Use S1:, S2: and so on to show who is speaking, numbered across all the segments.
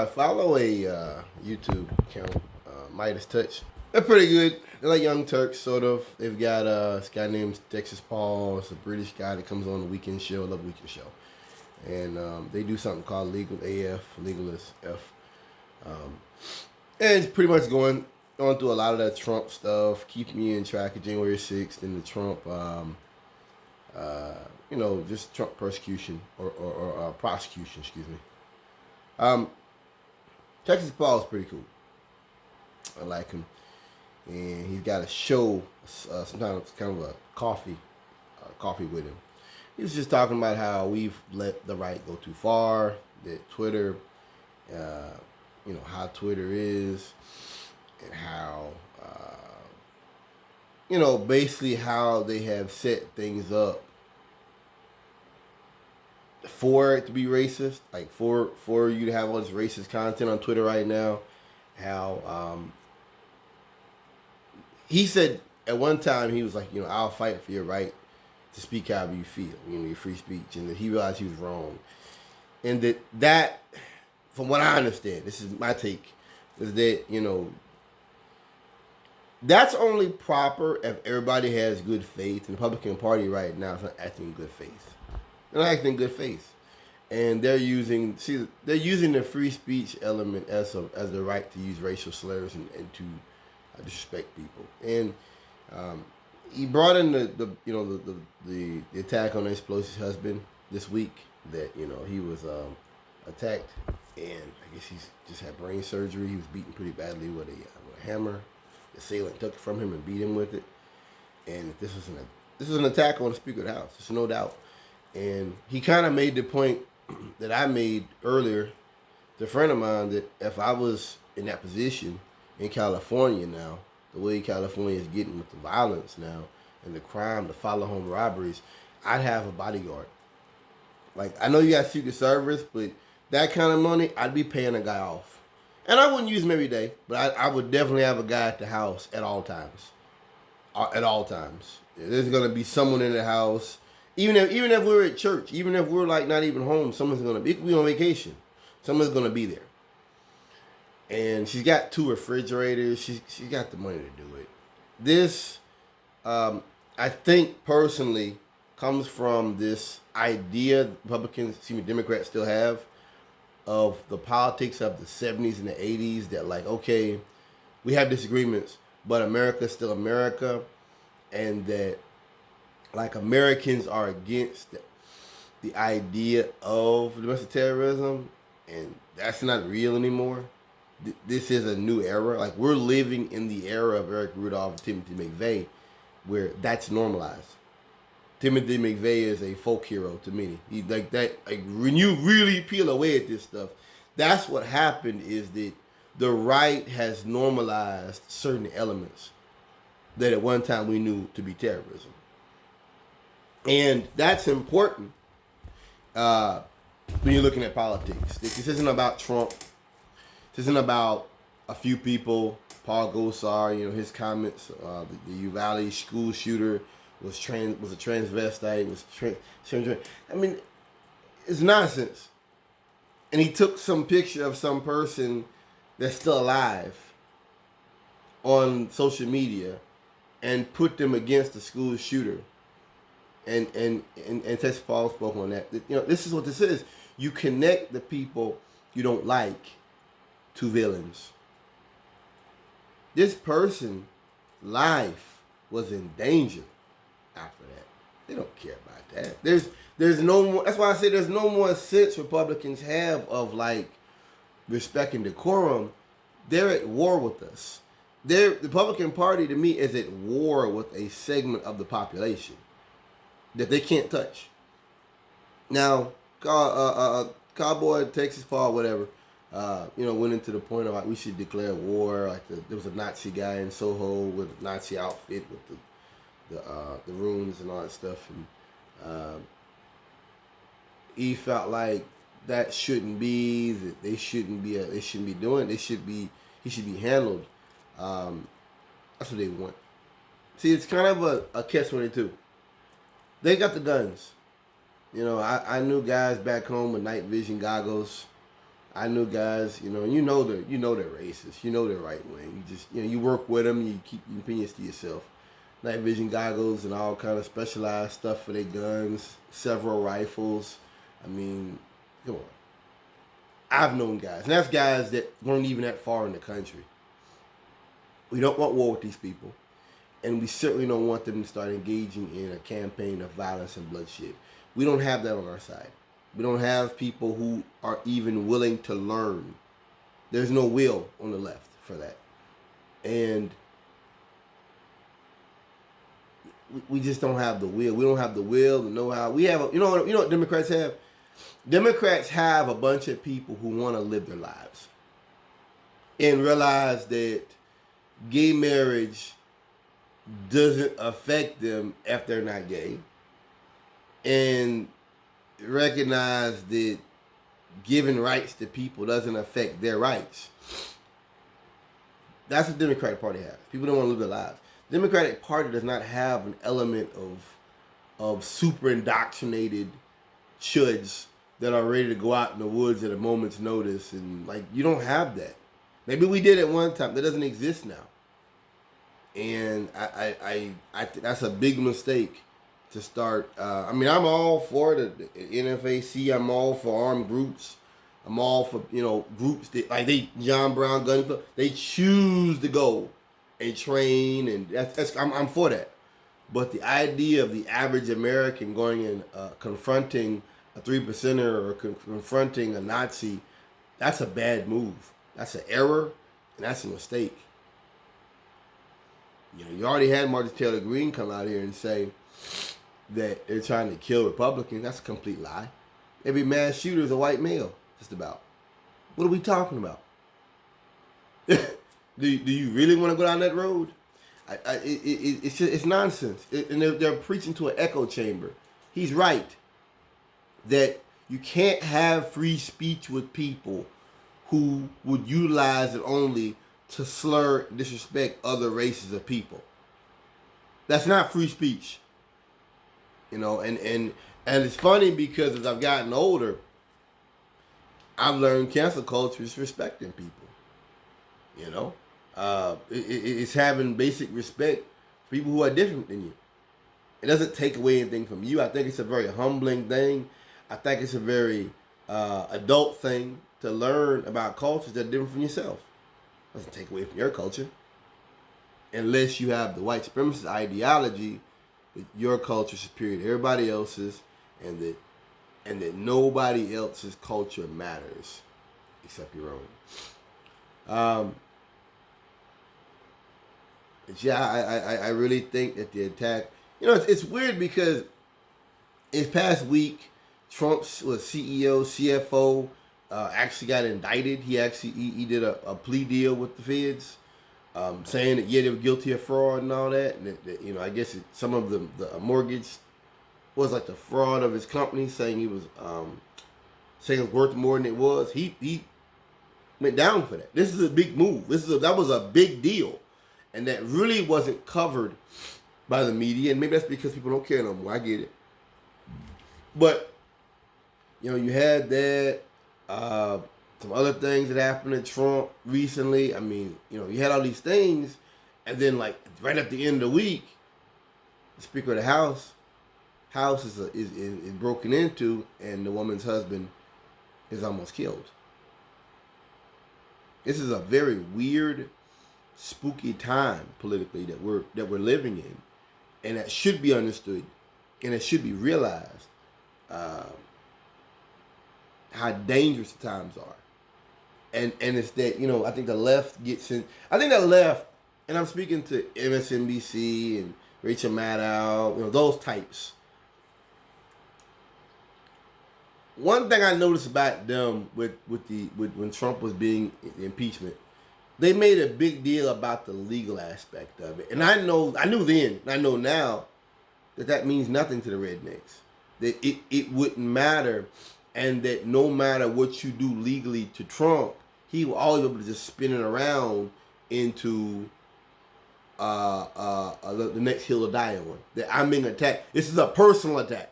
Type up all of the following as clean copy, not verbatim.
S1: follow a YouTube account, Midas Touch. They're pretty good. They're like Young Turks, sort of. They've got this guy named Texas Paul. It's a British guy that comes on the weekend show. Love weekend show, and they do something called Legal AF, Legal as F, and it's pretty much going through a lot of that Trump stuff, keeping me in track of January 6th and the Trump, just Trump persecution or prosecution. Excuse me. Texas Paul is pretty cool. I like him, and he's got a show. Sometimes kind of a coffee with him. He was just talking about how we've let the right go too far. That Twitter, how Twitter is, and how, basically how they have set things up for it to be racist, like for you to have all this racist content on Twitter right now. How he said at one time he was like, I'll fight for your right to speak however you feel, your free speech, and that he realized he was wrong, and that from what I understand, this is my take, is that that's only proper if everybody has good faith. And the Republican Party right now is not acting in good faith. They're not acting in good faith, and they're using the free speech element as the right to use racial slurs and to disrespect people. And he brought in the attack on his explosive husband this week. That he was attacked, and I guess he's just had brain surgery. He was beaten pretty badly with a hammer. The assailant took it from him and beat him with it. And this was an attack on the Speaker of the House. There's no doubt. And he kind of made the point that I made earlier to a friend of mine, that if I was in that position in California now, the way California is getting with the violence now and the crime, the follow home robberies, I'd have a bodyguard. Like, I know you got Secret Service, but that kind of money, I'd be paying a guy off. And I wouldn't use him every day, but I would definitely have a guy at the house at all times. At all times. There's going to be someone in the house. Even if we're at church, even if we're like not even home, someone's going to be, we on vacation. Someone's going to be there. And she's got 2 refrigerators. She's got the money to do it. This, I think personally, comes from this idea Democrats still have of the politics of the 70s and the 80s, that like, okay, we have disagreements, but America's still America, and that like Americans are against the idea of domestic terrorism, and that's not real anymore. This is a new era. Like, we're living in the era of Eric Rudolph and Timothy McVeigh, where that's normalized. Timothy McVeigh is a folk hero to me. He like that. Like, when you really peel away at this stuff, that's what happened. Is that the right has normalized certain elements that at one time we knew to be terrorism, and that's important when you're looking at politics. This isn't about Trump. This isn't about a few people. Paul Gosar, his comments. The Uvalde school shooter was a transvestite. I mean, it's nonsense. And he took some picture of some person that's still alive on social media and put them against the school shooter. And Texas Paul spoke on that. This is what this is. You connect the people you don't like to villains. This person's life was in danger after that. They don't care about that. There's no more. That's why I say there's no more sense Republicans have of like respect and decorum. They're at war with us. The Republican Party to me is at war with a segment of the population that they can't touch. Now, Cowboy, Texas Paul, whatever, went into the point of like we should declare war. Like there was a Nazi guy in Soho with a Nazi outfit with the runes and all that stuff, and he felt like that shouldn't be, that they shouldn't be doing. He should be handled. That's what they want. See, it's kind of a catch-22. They got the guns. I knew guys back home with night vision goggles. I knew guys, they're racist, they're right wing. You just, you work with them, you keep your opinions to yourself. Night vision goggles and all kind of specialized stuff for their guns, several rifles. I mean, come on. I've known guys, and that's guys that weren't even that far in the country. We don't want war with these people, and we certainly don't want them to start engaging in a campaign of violence and bloodshed. We don't have that on our side. We don't have people who are even willing to learn. There's no will on the left for that. And we just don't have the will. We don't have the will, the know-how. We have, you know what Democrats have? Democrats have a bunch of people who want to live their lives and realize that gay marriage doesn't affect them if they're not gay, and recognize that giving rights to people doesn't affect their rights. That's what the Democratic Party has. People don't want to live their lives. The Democratic Party does not have an element of super indoctrinated chuds that are ready to go out in the woods at a moment's notice, and you don't have that. Maybe we did at one time. That doesn't exist now. And I think that's a big mistake to start. I'm all for the NFAC. I'm all for armed groups. I'm all for groups that John Brown Gun Club. They choose to go and train, and I'm for that. But the idea of the average American going and confronting a 3%er or confronting a Nazi, that's a bad move. That's an error, and that's a mistake. You already had Marjorie Taylor Greene come out here and say that they're trying to kill Republicans. That's a complete lie. Every mass shooter is a white male, just about. What are we talking about? Do you really want to go down that road? It's nonsense. And they're preaching to an echo chamber. He's right that you can't have free speech with people who would utilize it only to slur, disrespect other races of people. That's not free speech. And it's funny because as I've gotten older, I've learned cancel culture is respecting people. It's having basic respect for people who are different than you. It doesn't take away anything from you. I think it's a very humbling thing. I think it's a very adult thing to learn about cultures that are different from yourself. It doesn't take away from your culture. Unless you have the white supremacist ideology that your culture is superior to everybody else's, and that nobody else's culture matters except your own. But yeah, I really think that the attack, it's weird because this past week, Trump's CEO, CFO, actually got indicted. He did a plea deal with the feds, saying that they were guilty of fraud and all that. And that I guess some of the mortgage was the fraud of his company, saying he was saying it was worth more than it was. He went down for that. This is a big move. That was a big deal, and that really wasn't covered by the media. And maybe that's because people don't care no more. I get it, but you had that. Some other things that happened to Trump recently. You had all these things, and then right at the end of the week, the Speaker of the House is broken into, and the woman's husband is almost killed. This is a very weird, spooky time politically that we're living in, and that should be understood, and it should be realized. How dangerous the times are. And it's that, I think the left gets in. I think the left, and I'm speaking to MSNBC and Rachel Maddow, those types. One thing I noticed about them with when Trump was being impeachment, they made a big deal about the legal aspect of it. And I knew then, and I know now, that means nothing to the rednecks. That it wouldn't matter. And that no matter what you do legally to Trump, he will always be able to just spin it around into the next hill to die on. That I'm being attacked. This is a personal attack.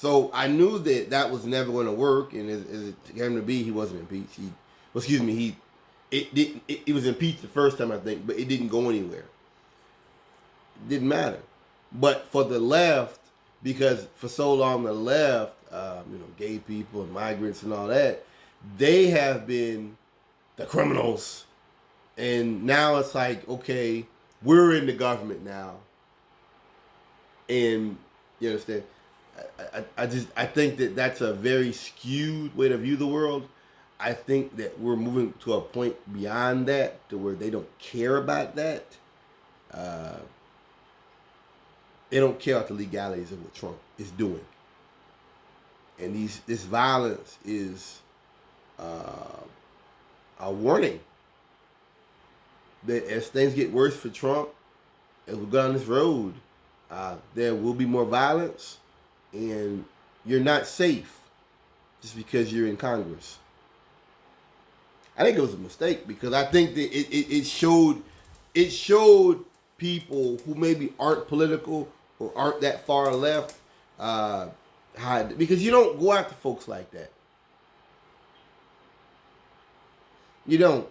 S1: So I knew that was never going to work, and as it came to be, he wasn't impeached. He was impeached the first time, I think, but it didn't go anywhere. It didn't matter. But for the left, because for so long the left, gay people and migrants and all that, they have been the criminals. And now it's like, okay, we're in the government now. And you understand? I think that that's a very skewed way to view the world. I think that we're moving to a point beyond that, to where they don't care about that. They don't care about the legalities of what Trump is doing. And this violence is a warning that as things get worse for Trump, as we go down this road, there will be more violence, and you're not safe just because you're in Congress. I think it was a mistake, because I think that it showed people who maybe aren't political or aren't that far left, because you don't go after folks like that. You don't.